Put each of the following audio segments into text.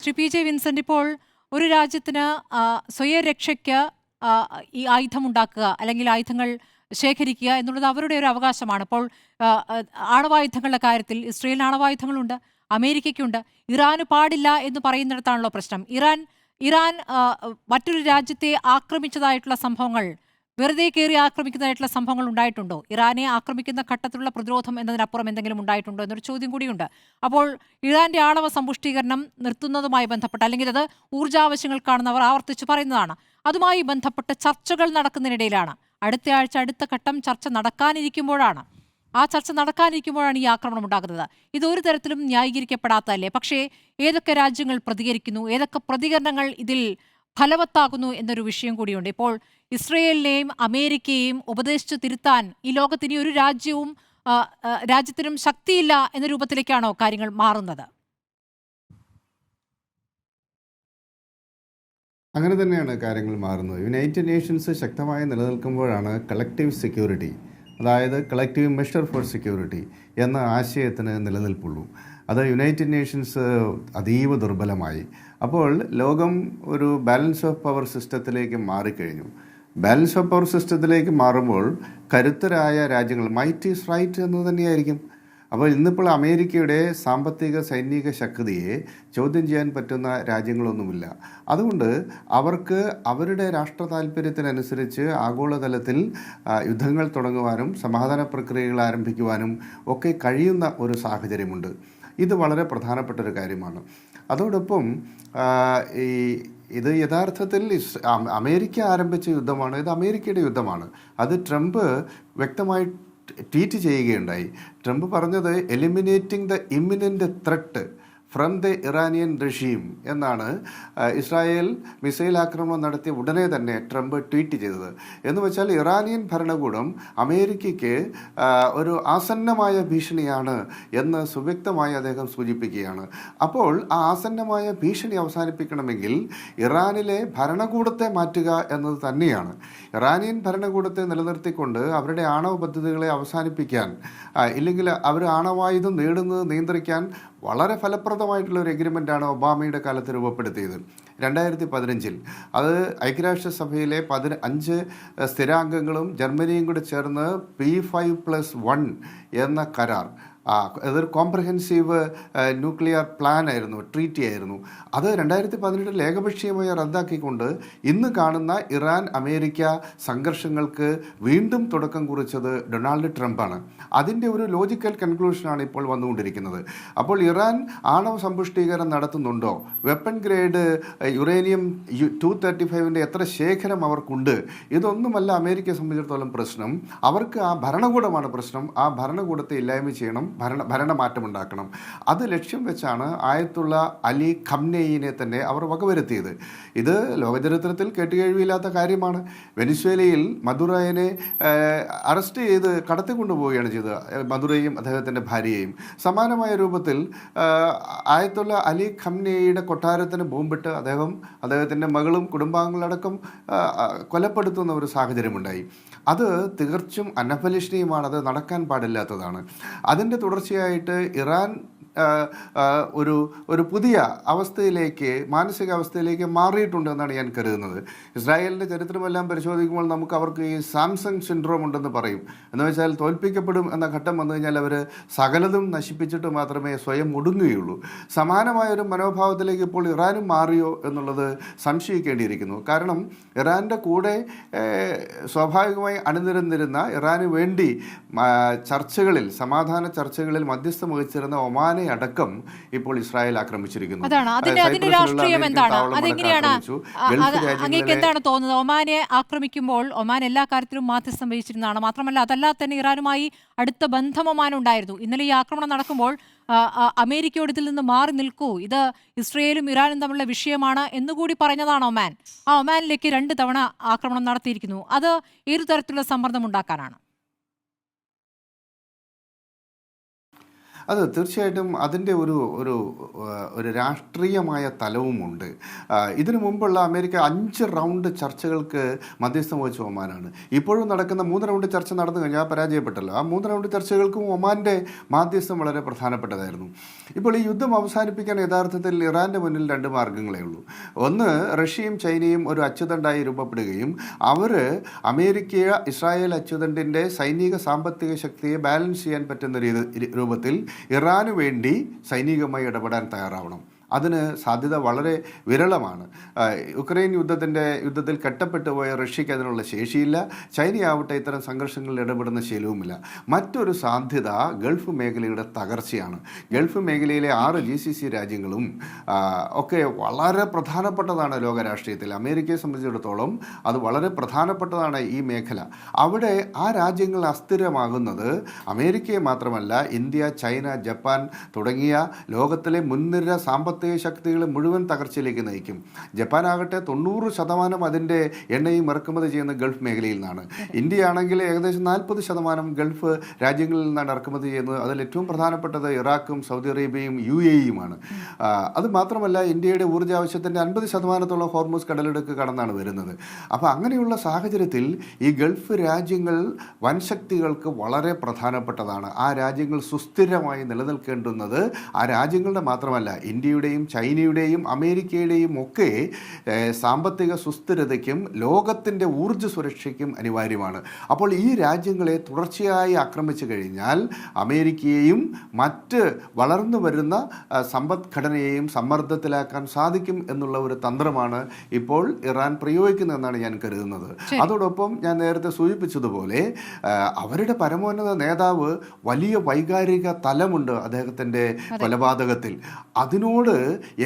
Shri P J Vincent, ഇപ്പോൾ ഒരു രാജ്യത്തിന് സ്വയരക്ഷയ്ക്ക് ആ, ഈ ആയുധമുണ്ടാക്കുക അല്ലെങ്കിൽ ആയുധങ്ങൾ ശേഖരിക്കുക എന്നുള്ളത് അവരുടെ ഒരു അവകാശമാണ്. അപ്പോൾ ആ, ആ, ആണവായുധങ്ങളുടെ കാര്യത്തിൽ ഇസ്രയേലിന് ആണവായുധങ്ങളുണ്ട്, അമേരിക്കയ്ക്കുണ്ട്. ഇറാന് പാടില്ല എന്ന് പറയുന്നിടത്താണല്ലോ പ്രശ്നം. ഇറാൻ മറ്റൊരു രാജ്യത്തെ ആക്രമിച്ചതായിട്ടുള്ള സംഭവങ്ങൾ, വെറുതെ കയറി ആക്രമിക്കുന്നതായിട്ടുള്ള സംഭവങ്ങൾ ഉണ്ടായിട്ടുണ്ടോ? ഇറാനെ ആക്രമിക്കുന്ന ഘട്ടത്തിലുള്ള പ്രതിരോധം എന്നതിനപ്പുറം എന്തെങ്കിലും ഉണ്ടായിട്ടുണ്ടോ എന്നൊരു ചോദ്യം കൂടിയുണ്ട്. അപ്പോൾ ഇറാന്റെ ആണവ സമ്പുഷ്ടീകരണം നിർത്തുന്നതുമായി ബന്ധപ്പെട്ട്, അല്ലെങ്കിൽ അത് ഊർജ്ജാവശ്യങ്ങൾക്കാണെന്ന് അവർ ആവർത്തിച്ച് പറയുന്നതാണ്, അതുമായി ബന്ധപ്പെട്ട് ചർച്ചകൾ നടക്കുന്നതിനിടയിലാണ്, അടുത്ത ആഴ്ച അടുത്ത ഘട്ടം ചർച്ച നടക്കാനിരിക്കുമ്പോഴാണ് ഈ ആക്രമണം ഉണ്ടാകുന്നത്. ഇത് ഒരു തരത്തിലും ന്യായീകരിക്കപ്പെടാത്തതല്ലേ? പക്ഷേ ഏതൊക്കെ രാജ്യങ്ങൾ പ്രതികരിക്കുന്നു, ഏതൊക്കെ പ്രതികരണങ്ങൾ ഇതിൽ ഫലവത്താകുന്നു എന്നൊരു വിഷയം കൂടിയുണ്ട്. ഇപ്പോൾ ഇസ്രയേലിനെയും അമേരിക്കയെയും ഉപദേശിച്ച് തിരുത്താൻ ഈ ലോകത്തിന് ഒരു രാജ്യത്തിനും ശക്തിയില്ല എന്ന രൂപത്തിലേക്കാണോ കാര്യങ്ങൾ മാറുന്നത്? അങ്ങനെ തന്നെയാണ് കാര്യങ്ങൾ മാറുന്നത്. യുണൈറ്റഡ് നേഷൻസ് ശക്തമായി നിലനിൽക്കുമ്പോഴാണ് കളക്റ്റീവ് സെക്യൂരിറ്റി, അതായത് കളക്റ്റീവ് മെഷർ ഫോർ സെക്യൂരിറ്റി എന്ന ആശയത്തിന് നിലനിൽപ്പുള്ളൂ. അത് യുണൈറ്റഡ് നേഷൻസ് അതീവ ദുർബലമായി. അപ്പോൾ ലോകം ഒരു ബാലൻസ് ഓഫ് പവർ സിസ്റ്റത്തിലേക്ക് മാറിക്കഴിഞ്ഞു. ബാലൻസ് ഓഫ് പവർ സിസ്റ്റത്തിലേക്ക് മാറുമ്പോൾ കരുത്തരായ രാജ്യങ്ങൾ, മൈറ്റ് ഈസ് റൈറ്റ് എന്ന് തന്നെയായിരിക്കും. അപ്പോൾ ഇന്നിപ്പോൾ അമേരിക്കയുടെ സാമ്പത്തിക സൈനിക ശക്തിയെ ചോദ്യം ചെയ്യാൻ പറ്റുന്ന രാജ്യങ്ങളൊന്നുമില്ല. അതുകൊണ്ട് അവർക്ക് അവരുടെ രാഷ്ട്ര താല്പര്യത്തിനനുസരിച്ച് ആഗോളതലത്തിൽ യുദ്ധങ്ങൾ തുടങ്ങുവാനും സമാധാന പ്രക്രിയകൾ ആരംഭിക്കുവാനും ഒക്കെ കഴിയുന്ന ഒരു സാഹചര്യമുണ്ട്. ഇത് വളരെ പ്രധാനപ്പെട്ട ഒരു കാര്യമാണ്. അതോടൊപ്പം ഇത് യഥാർത്ഥത്തിൽ അമേരിക്ക ആരംഭിച്ച യുദ്ധമാണ്. ഇത് അമേരിക്കയുടെ യുദ്ധമാണ്. അത് ട്രംപ് വ്യക്തമായി ട്വീറ്റ് ചെയ്യുകയുണ്ടായി. ട്രംപ് പറഞ്ഞത് eliminating the imminent threat from the Iranian regime എന്നാണ്. ഇസ്രായേൽ മിസൈൽ ആക്രമണം നടത്തിയ ഉടനെ തന്നെ ട്രംപ് ട്വീറ്റ് ചെയ്തത്. എന്ന് വെച്ചാൽ ഇറാനിയൻ ഭരണകൂടം അമേരിക്കയ്ക്ക് ഒരു ആസന്നമായ ഭീഷണിയാണ് എന്ന് സുവ്യക്തമായി അദ്ദേഹം സൂചിപ്പിക്കുകയാണ്. അപ്പോൾ ആ ആസന്നമായ ഭീഷണി അവസാനിപ്പിക്കണമെങ്കിൽ ഇറാനിലെ ഭരണകൂടത്തെ മാറ്റുക എന്നത് തന്നെയാണ്. ഇറാനിയൻ ഭരണകൂടത്തെ നിലനിർത്തിക്കൊണ്ട് അവരുടെ ആണവ പദ്ധതികളെ അവസാനിപ്പിക്കാൻ, ഇല്ലെങ്കിൽ അവർ ആണവായുധം നേടുന്നത് നിയന്ത്രിക്കാൻ വളരെ ഫലപ്രദമായിട്ടുള്ള ഒരു എഗ്രിമെൻ്റാണ് ഒബാമയുടെ കാലത്ത് രൂപപ്പെടുത്തിയത് 2015. അത് ഐക്യരാഷ്ട്രസഭയിലെ 15 സ്ഥിരാംഗങ്ങളും ജർമ്മനിയും കൂടി ചേർന്ന് P5+1 എന്ന കരാർ, അതൊരു കോംപ്രഹെൻസീവ് ന്യൂക്ലിയർ പ്ലാൻ ആയിരുന്നു, ട്രീറ്റി ആയിരുന്നു. അത് 2018 ഏകപക്ഷീയമായി റദ്ദാക്കിക്കൊണ്ട് ഇന്ന് കാണുന്ന ഇറാൻ അമേരിക്ക സംഘർഷങ്ങൾക്ക് വീണ്ടും തുടക്കം കുറിച്ചത് ഡൊണാൾഡ് ട്രംപാണ്. അതിൻ്റെ ഒരു ലോജിക്കൽ കൺക്ലൂഷനാണ് ഇപ്പോൾ വന്നുകൊണ്ടിരിക്കുന്നത്. അപ്പോൾ ഇറാൻ ആണവ സമ്പുഷ്ടീകരണം നടത്തുന്നുണ്ടോ, വെപ്പൺ ഗ്രേഡ് യുറേനിയം 235 എത്ര ശേഖരം അവർക്കുണ്ട്, ഇതൊന്നുമല്ല അമേരിക്കയെ സംബന്ധിച്ചിടത്തോളം പ്രശ്നം. അവർക്ക് ആ ഭരണകൂടമാണ് പ്രശ്നം. ആ ഭരണകൂടത്തെ ഇല്ലായ്മ ചെയ്യണം, ഭരണമാറ്റമുണ്ടാക്കണം. അത് ലക്ഷ്യം വെച്ചാണ് ആയത്തുള്ള അലി ഖംനെയിനെ തന്നെ അവർ വകവരുത്തിയത്. ഇത് ലോകചരിത്രത്തിൽ കേട്ടുകേഴ്വിയില്ലാത്ത കാര്യമാണ്. വെനിസ്വേലയിൽ മദുറോയെ അറസ്റ്റ് ചെയ്ത് കടത്തിക്കൊണ്ടുപോവുകയാണ് ചെയ്തത്, മദുറയും അദ്ദേഹത്തിൻ്റെ ഭാര്യയെയും. സമാനമായ രൂപത്തിൽ ആയത്തുള്ള അലി ഖംനെയുടെ കൊട്ടാരത്തിന് ബോംബിട്ട് അദ്ദേഹത്തിൻ്റെ മകളും കുടുംബാംഗങ്ങളടക്കം കൊലപ്പെടുത്തുന്ന ഒരു സാഹചര്യമുണ്ടായി. അത് തീർച്ചും അനഫലിഷ്ണീയമാണ്. അത് നടക്കാൻ പാടില്ലാത്തതാണ്. അതിൻ്റെ തുടർച്ചയായിട്ട് ഇറാൻ ഒരു പുതിയ അവസ്ഥയിലേക്ക്, മാനസികാവസ്ഥയിലേക്ക് മാറിയിട്ടുണ്ട് എന്നാണ് ഞാൻ കരുതുന്നത്. ഇസ്രായേലിൻ്റെ ചരിത്രമെല്ലാം പരിശോധിക്കുമ്പോൾ നമുക്ക് അവർക്ക് ഈ സാംസങ് സിൻഡ്രോം ഉണ്ടെന്ന് പറയും. എന്ന് വെച്ചാൽ തോൽപ്പിക്കപ്പെടും എന്ന ഘട്ടം വന്നു കഴിഞ്ഞാൽ അവർ സകലതും നശിപ്പിച്ചിട്ട് മാത്രമേ സ്വയം ഒടുങ്ങുകയുള്ളൂ. സമാനമായ ഒരു മനോഭാവത്തിലേക്ക് ഇപ്പോൾ ഇറാനും മാറിയോ എന്നുള്ളത് സംശയിക്കേണ്ടിയിരിക്കുന്നു. കാരണം ഇറാൻ്റെ കൂടെ സ്വാഭാവികമായി അണിനിരന്നിരുന്ന, ഇറാന് വേണ്ടി ചർച്ചകളിൽ, സമാധാന ചർച്ചകളിൽ മധ്യസ്ഥം വഹിച്ചിരുന്ന ഒമാനെ അടക്കം ഇപ്പോൾ ഇസ്രായേൽ ആക്രമിച്ചിരിക്കുന്നു. അതിന്റെ രാഷ്ട്രീയം എന്താണ്? അതെങ്ങനെയാണ് അങ്ങേക്ക് എന്താണ് തോന്നുന്നത്? ഒമാനെ ആക്രമിക്കുമ്പോൾ ഒമാൻ എല്ലാ കാര്യത്തിലും മാധ്യസ്ഥം വഹിച്ചിരുന്നതാണ്. മാത്രമല്ല അതല്ലാതെ തന്നെ ഇറാനുമായി അടുത്ത ബന്ധം ഒമാൻ ഉണ്ടായിരുന്നു. ഇന്നലെ ഈ ആക്രമണം നടക്കുമ്പോൾ അമേരിക്കയോട് ഇതിൽ നിന്ന് മാറി നിൽക്കൂ, ഇത് ഇസ്രയേലും ഇറാനും തമ്മിലുള്ള വിഷയമാണ് എന്നുകൂടി പറഞ്ഞതാണ് ഒമാൻ. ആ ഒമാനിലേക്ക് 2 തവണ ആക്രമണം നടത്തിയിരിക്കുന്നു. അത് ഏതു തരത്തിലുള്ള സമ്മർദ്ദം ഉണ്ടാക്കാനാണ്? അത് തീർച്ചയായിട്ടും അതിൻ്റെ ഒരു രാഷ്ട്രീയമായ തലവുമുണ്ട്. ഇതിനു മുമ്പുള്ള അമേരിക്ക 5 റൗണ്ട് ചർച്ചകൾക്ക് മധ്യസ്ഥം വഹിച്ച ഒമാനാണ്. ഇപ്പോഴും നടക്കുന്ന 3 റൗണ്ട് ചർച്ച നടന്നു കഴിഞ്ഞാൽ പരാജയപ്പെട്ടല്ലോ. ആ 3 റൗണ്ട് ചർച്ചകൾക്കും ഒമാൻ്റെ മാധ്യസ്ഥം വളരെ പ്രധാനപ്പെട്ടതായിരുന്നു. ഇപ്പോൾ ഈ യുദ്ധം അവസാനിപ്പിക്കാൻ യഥാർത്ഥത്തിൽ ഇറാൻ്റെ മുന്നിൽ 2 മാർഗ്ഗങ്ങളേ ഉള്ളൂ. ഒന്ന്, റഷ്യയും ചൈനയും ഒരു അച്ചുതണ്ടായി രൂപപ്പെടുകയും അവർ അമേരിക്ക ഇസ്രായേൽ അച്ചുതണ്ടിൻ്റെ സൈനിക സാമ്പത്തിക ശക്തിയെ ബാലൻസ് ചെയ്യാൻ പറ്റുന്ന രൂപത്തിൽ ഇറാനു വേണ്ടി സൈനികമായി ഇടപെടാൻ തയ്യാറാവണം. അതിന് സാധ്യത വളരെ വിരളമാണ്. യുക്രൈൻ യുദ്ധത്തിൽ കെട്ടപ്പെട്ടു പോയ റഷ്യയ്ക്ക് അതിനുള്ള ശേഷിയില്ല. ചൈനയാവട്ടെ ഇത്തരം സംഘർഷങ്ങളിൽ ഇടപെടുന്ന ശീലവുമില്ല. മറ്റൊരു സാധ്യത ഗൾഫ് മേഖലയുടെ തകർച്ചയാണ്. ഗൾഫ് മേഖലയിലെ 6 GCC രാജ്യങ്ങളും ഒക്കെ വളരെ പ്രധാനപ്പെട്ടതാണ് ലോകരാഷ്ട്രീയത്തിൽ. അമേരിക്കയെ സംബന്ധിച്ചിടത്തോളം അത് വളരെ പ്രധാനപ്പെട്ടതാണ് ഈ മേഖല. അവിടെ ആ രാജ്യങ്ങൾ അസ്ഥിരമാകുന്നത് അമേരിക്കയെ മാത്രമല്ല, ഇന്ത്യ, ചൈന, ജപ്പാൻ തുടങ്ങിയ ലോകത്തിലെ മുൻനിര സാമ്പത്തിക ശക്തികളെ മുഴുവൻ തകർച്ചയിലേക്ക് നയിക്കും. ജപ്പാനാകട്ടെ 90% അതിൻ്റെ എണ്ണയും ഇറക്കുമതി ചെയ്യുന്ന ഗൾഫ് മേഖലയിൽ നിന്നാണ്. ഇന്ത്യ ആണെങ്കിൽ ഏകദേശം 40% ഗൾഫ് രാജ്യങ്ങളിൽ നിന്നാണ് ഇറക്കുമതി ചെയ്യുന്നത്. അതിൽ ഏറ്റവും പ്രധാനപ്പെട്ടത് ഇറാഖും സൗദി അറേബ്യയും UAE-യുമാണ്. അത് മാത്രമല്ല, ഇന്ത്യയുടെ ഊർജ്ജ ആവശ്യത്തിൻ്റെ 50% ഹോർമൂസ് കടലിടുക്ക് കടന്നാണ് വരുന്നത്. അപ്പോൾ അങ്ങനെയുള്ള സാഹചര്യത്തിൽ ഈ ഗൾഫ് രാജ്യങ്ങൾ വൻശക്തികൾക്ക് വളരെ പ്രധാനപ്പെട്ടതാണ്. ആ രാജ്യങ്ങൾ സുസ്ഥിരമായി നിലനിൽക്കേണ്ടുന്നത് ആ രാജ്യങ്ങളുടെ മാത്രമല്ല, ഇന്ത്യയുടെയും ചൈനയുടെയും അമേരിക്കയുടെയും ഒക്കെ സാമ്പത്തിക സുസ്ഥിരതയ്ക്കും ലോകത്തിൻ്റെ ഊർജ്ജ സുരക്ഷയ്ക്കും അനിവാര്യമാണ്. അപ്പോൾ ഈ രാജ്യങ്ങളെ തുടർച്ചയായി ആക്രമിച്ചു കഴിഞ്ഞാൽ അമേരിക്കയെയും മറ്റ് വളർന്നു വരുന്ന സമ്പദ്ഘടനയെയും സമ്മർദ്ദത്തിലാക്കാൻ സാധിക്കും എന്നുള്ള ഒരു തന്ത്രമാണ് ഇപ്പോൾ ഇറാൻ പ്രയോഗിക്കുന്നതെന്നാണ് ഞാൻ കരുതുന്നത്. അതോടൊപ്പം ഞാൻ നേരത്തെ സൂചിപ്പിച്ചതുപോലെ അവരുടെ പരമോന്നത നേതാവ് വലിയ വൈകാരിക തലമുണ്ട് അദ്ദേഹത്തിൻ്റെ കൊലപാതകത്തിൽ. അതിനോട്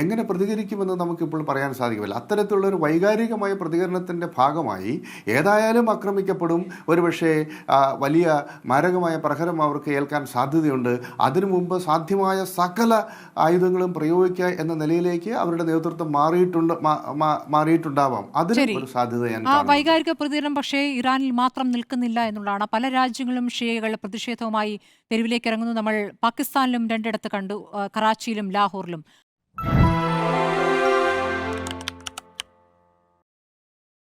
എങ്ങനെ പ്രതികരിക്കുമെന്ന് നമുക്കിപ്പോൾ പറയാൻ സാധിക്കില്ല. അത്തരത്തിലുള്ളൊരു വൈകാരികമായ പ്രതികരണത്തിൻ്റെ ഭാഗമായി ഏതായാലും ആക്രമിക്കപ്പെടും, ഒരുപക്ഷെ വലിയ മാരകമായ പ്രഹരം അവർക്ക് ഏൽക്കാൻ സാധ്യതയുണ്ട്. അതിനു മുമ്പ് സാധ്യമായ സകല ആയുധങ്ങളും പ്രയോഗിക്കുക എന്ന നിലയിലേക്ക് അവരുടെ നേതൃത്വം മാറിയിട്ടുണ്ടാവാം. അതിന് ഒരു സാധ്യത ഞാൻ കാണുന്നു. വൈകാരിക പ്രതികരണം പക്ഷേ ഇറാനിൽ മാത്രം നിൽക്കുന്നില്ല എന്നുള്ളതാണ്. പല രാജ്യങ്ങളും ഷിയകൾ പ്രതിഷേധവുമായി തെരുവിലേക്ക് ഇറങ്ങുന്നു. നമ്മൾ പാകിസ്ഥാനിലും 2 കണ്ടു, കറാച്ചിയിലും ലാഹോറിലും.